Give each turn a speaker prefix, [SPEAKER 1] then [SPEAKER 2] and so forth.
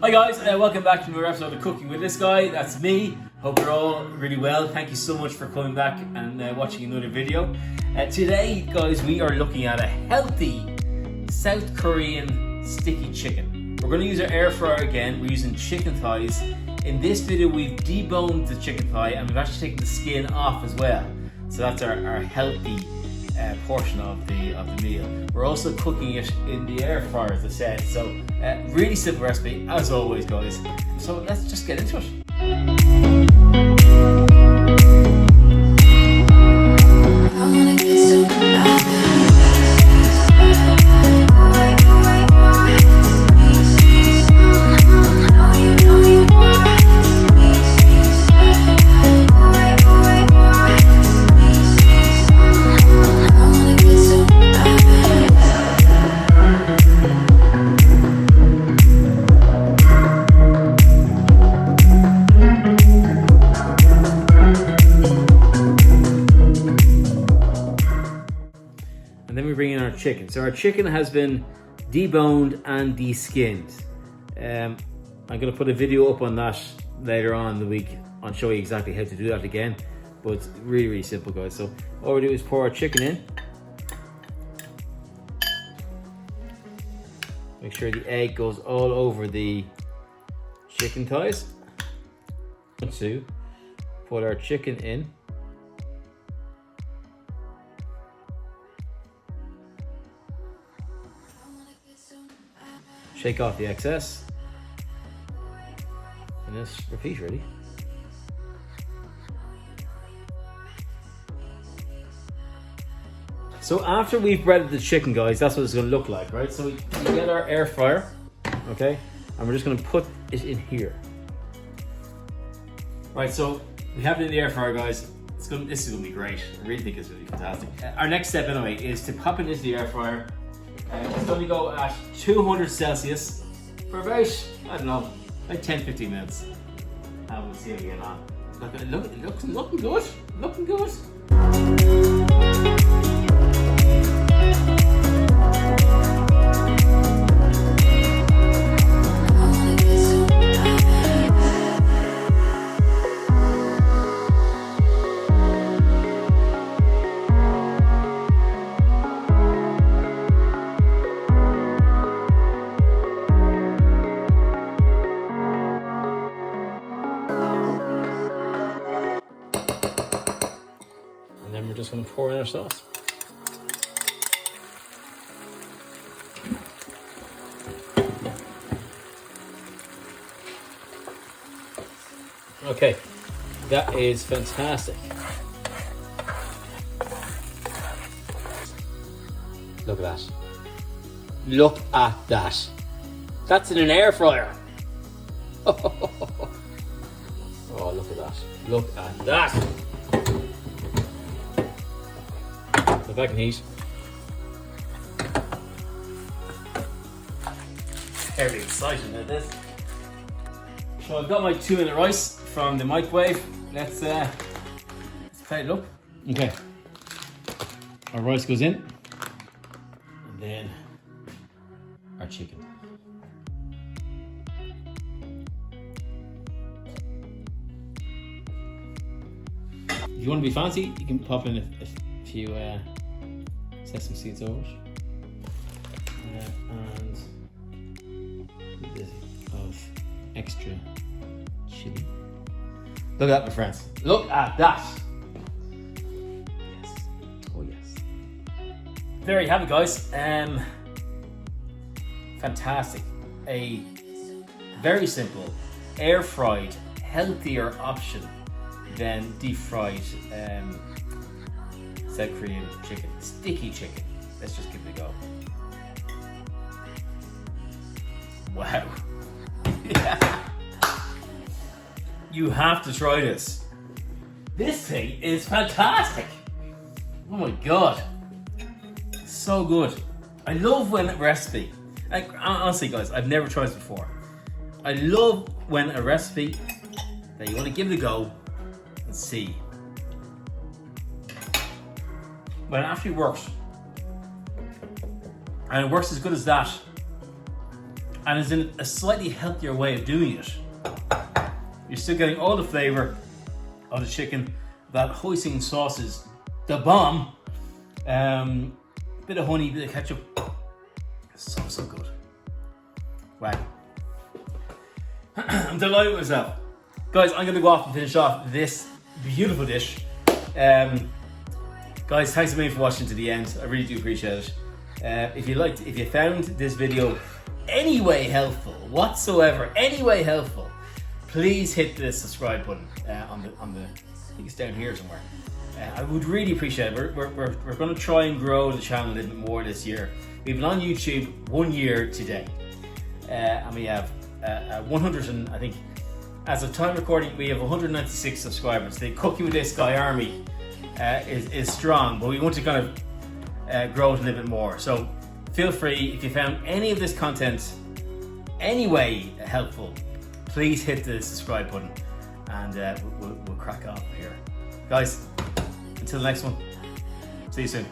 [SPEAKER 1] Hi guys, welcome back to another episode of Cooking with This Guy. That's me. Hope you're all really well. Thank you so much for coming back and watching another video. Today, guys, we are looking at a healthy South Korean sticky chicken. We're going to use our air fryer again. We're using chicken thighs. In this video, we've deboned the chicken thigh and we've actually taken the skin off as well. So that's our healthy portion of the meal. We're also cooking it in the air fryer, as I said. So really simple recipe, as always, guys. So let's just get into it. And then we bring in our chicken. So our chicken has been deboned and deskinned. I'm going to put a video up on that later on in the week on showing you exactly how to do that again. But it's really, really simple, guys. So all we do is pour our chicken in. Make sure the egg goes all over the chicken thighs. To put our chicken in. Shake off the excess, and just repeat, really. So after we've breaded the chicken, guys, that's what it's going to look like, right? So we get our air fryer, okay, and we're just going to put it in here. Right, so we have it in the air fryer, guys. This is going to be great. I really think it's going to be fantastic. Our next step, anyway, is to pop it into the air fryer. It's going to go at 200 Celsius for about, I don't know, like 10-15 minutes. And we'll see how we get on. Looking good. Looking good. And then we're just going to pour in our sauce. Okay, that is fantastic. Look at that. Look at that. That's in an air fryer. Oh, look at that. Look at that. If I can heat. Very excited about this. So I've got my 2-minute rice from the microwave. Let's plate it up. Okay. Our rice goes in. And then our chicken. If you want to be fancy, you can pop in a few sesame seeds over it. And a bit of extra chili. Look at that, my friends. Look at that. Yes. Oh, yes. There you have it, guys. Fantastic. A very simple, air-fried, healthier option than deep-fried South Korean chicken. Sticky chicken. Let's just give it a go. Wow. Yeah. You have to try this. This thing is fantastic. Oh my god. So good. I love when a recipe, like honestly guys, I've never tried this before. I love when a recipe that you want to give it a go and see when it actually works. And it works as good as that. and is in a slightly healthier way of doing it. You're still getting all the flavor of the chicken. That hoisin sauce is the bomb. Bit of honey, bit of ketchup. So good. Wow. I'm delighted with myself. Guys, I'm going to go off and finish off this beautiful dish. Guys, thanks a million for watching to the end. I really do appreciate it. If you found this video any way helpful whatsoever, any way helpful, please hit the subscribe button on the I think it's down here somewhere. I would really appreciate it. We're going to try and grow the channel a little bit more this year. We've been on YouTube 1 year today, and we have 100 and I think as of time recording we have 196 subscribers. The Cooking with This Guy army is strong, but we want to kind of grow it a little bit more. So feel free, if you found any of this content any way helpful, please hit the subscribe button, and we'll crack on here. Guys, until the next one, see you soon.